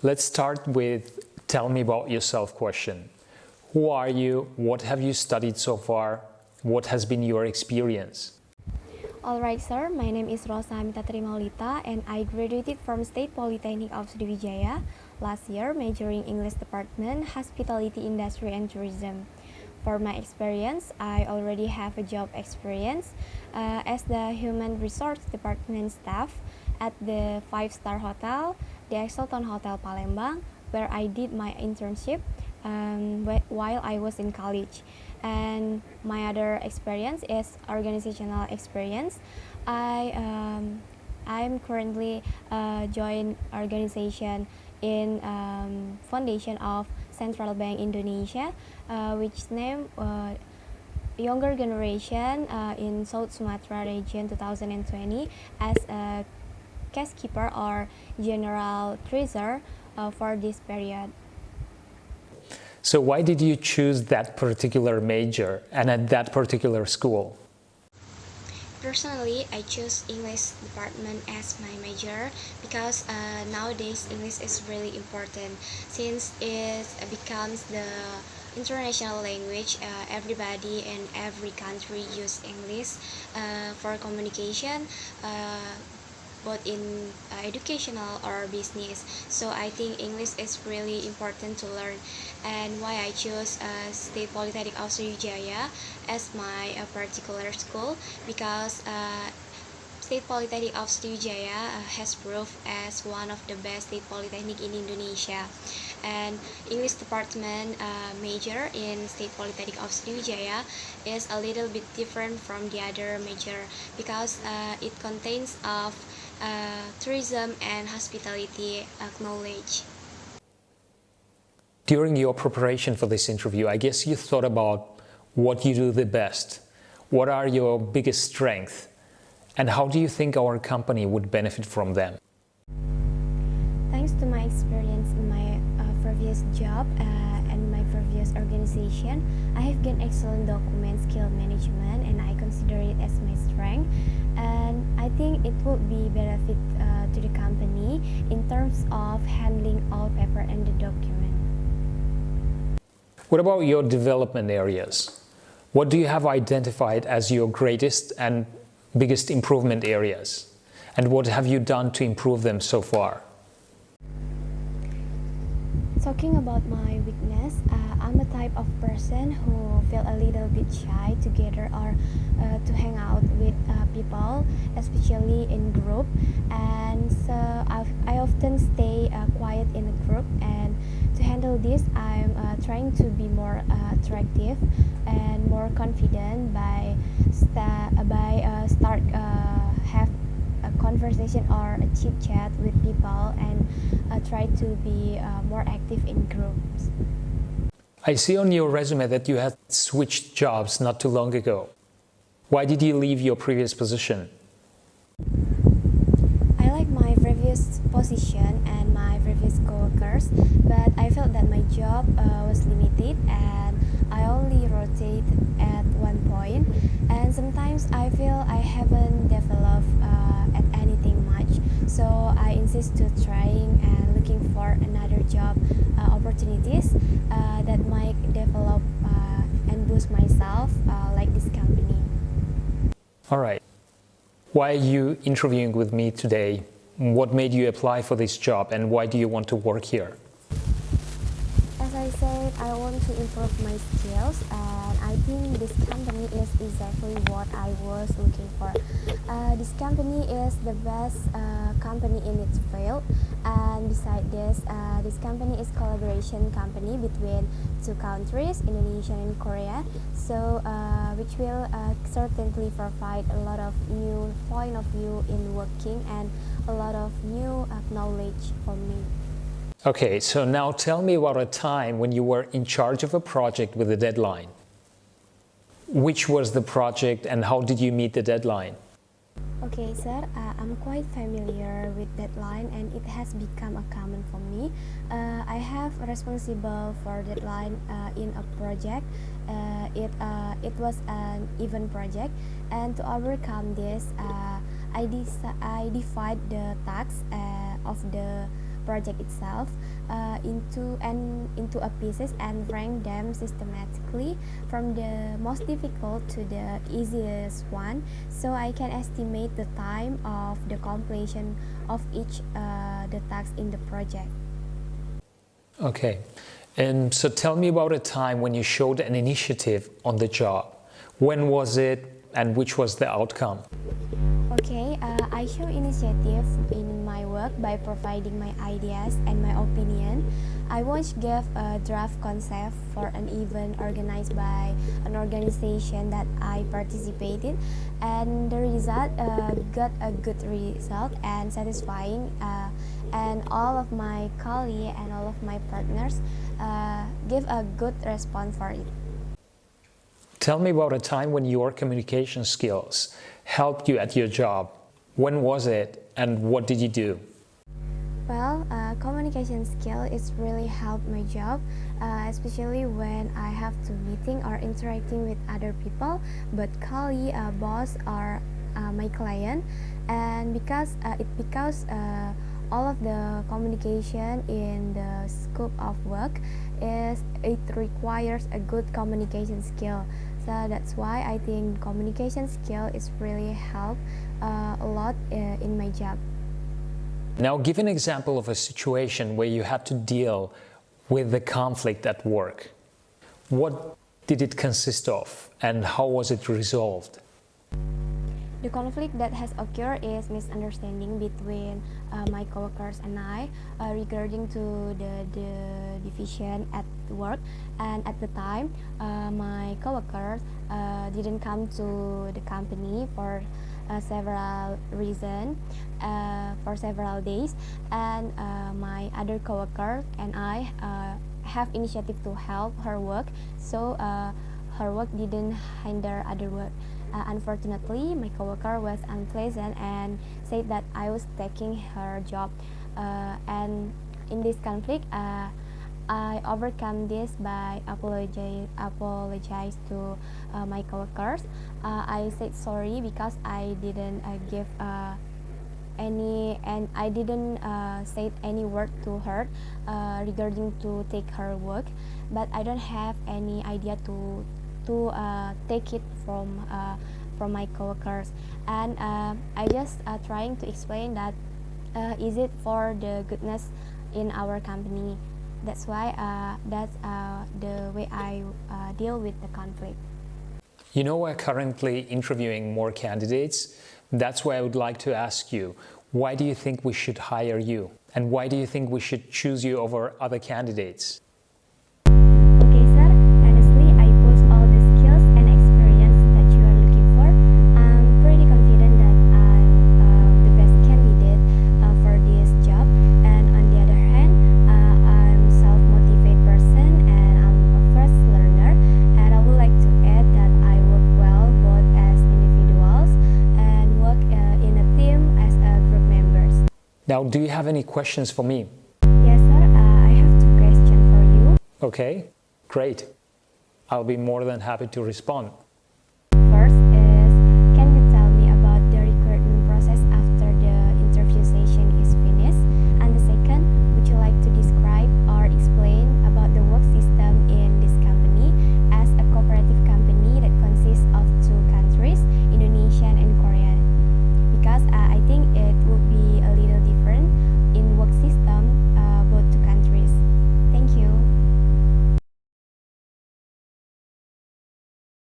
Let's start with tell me about yourself question. Who are you? What have you studied so far? What has been your experience? Alright sir, my name is Rossa Amita Trimaulita and I graduated from State Polytechnic of Sriwijaya last year, majoring English Department, Hospitality Industry and Tourism. For my experience, I already have a job experience as the Human Resource Department staff at the 5-star hotel, the Exelton Hotel Palembang, where I did my internship while I was in college. And my other experience is organizational experience. I'm currently join organization in foundation of Central Bank Indonesia, which name Younger Generation in South Sumatra region 2020 as a casekeeper or general treasurer for this period. So why did you choose that particular major and at that particular school? Personally, I chose English department as my major because nowadays English is really important since it becomes the international language. Everybody in every country use English for communication. Both in educational or business, so I think English is really important to learn, and why I chose State Polytechnic of Sriwijaya as my particular school because State Polytechnic of Sriwijaya has proved as one of the best state polytechnic in Indonesia, and English department major in State Polytechnic of Sriwijaya is a little bit different from the other major because it contains of tourism and hospitality knowledge. During your preparation for this interview, I guess you thought about what you do the best. What are your biggest strengths? And how do you think our company would benefit from them? Thanks to my experience in my previous job and my previous organization, I have gained excellent document skill management and I consider it as my strength. And I think it would be benefit to the company in terms of handling all paper and the document. What about your development areas? What do you have identified as your greatest and biggest improvement areas? And what have you done to improve them so far? Talking about my weakness, I'm a type of person who feel a little bit shy together or to hang out with people, especially in group, and so I often stay quiet in a group, and to handle this I'm trying to be more attractive and more confident by start have a conversation or a chit chat with people and try to be more active in groups. I see on your resume that you had switched jobs not too long ago. Why did you leave your previous position? I like my previous position and my previous co-workers, but I felt that my job was limited and I only rotate at one point, and sometimes I feel I haven't developed at anything much, so I insist to trying and looking for another job opportunities that might develop and boost myself like this company. All right. Why are you interviewing with me today? What made you apply for this job and why do you want to work here? As I said, I want to improve my skills and I think this company is exactly what I was looking for. This company is the best company in its field, and beside this, this company is collaboration company between two countries, Indonesia and Korea, so which will certainly provide a lot of new point of view in working and a lot of new knowledge for me. Okay, so now tell me about a time when you were in charge of a project with a deadline. Which was the project and how did you meet the deadline? Okay, sir, I'm quite familiar with deadline and it has become a common for me. I have responsible for deadline in a project. It was an event project, and to overcome this, I divide the tasks of the project itself into a pieces and rank them systematically from the most difficult to the easiest one, so I can estimate the time of the completion of each the tasks in the project. Okay, and so tell me about a time when you showed an initiative on the job. When was it and which was the outcome? Okay, I show initiative in my work by providing my ideas and my opinion. I once gave a draft concept for an event organized by an organization that I participated, and the result got a good result and satisfying. And all of my colleagues and all of my partners give a good response for it. Tell me about a time when your communication skills helped you at your job. When was it and what did you do? Well, communication skill is really helped my job, especially when I have to meeting or interacting with other people, but colleague, boss, or my client, and because all of the communication in the scope of work it requires a good communication skill. So that's why I think communication skill is really help a lot in my job. Now give an example of a situation where you had to deal with the conflict at work. What did it consist of and how was it resolved? The conflict that has occurred is misunderstanding between my coworkers and I regarding to the division at work, and at the time my coworkers didn't come to the company for several reasons for several days, and my other coworker and I have initiative to help her work, so her work didn't hinder other work. Unfortunately, my coworker was unpleasant and said that I was taking her job. And in this conflict, I overcome this by apologize to my coworkers. I said sorry because I didn't give any, and I didn't say any word to her regarding to take her work. But I don't have any idea to take it from my coworkers, and I just trying to explain that is it for the goodness in our company. That's why that's the way I deal with the conflict. You know, we're currently interviewing more candidates. That's why I would like to ask you, why do you think we should hire you? And why do you think we should choose you over other candidates? Okay, sir. Honestly, I post all the skills and experience that you are looking for. I'm pretty confident that I'm the best candidate for this job. And on the other hand, I'm self-motivated person and I'm a fast learner. And I would like to add that I work well both as individuals and work in a team as group members. Now, do you have any questions for me? Yes, sir. I have two questions for you. Okay, great. I'll be more than happy to respond.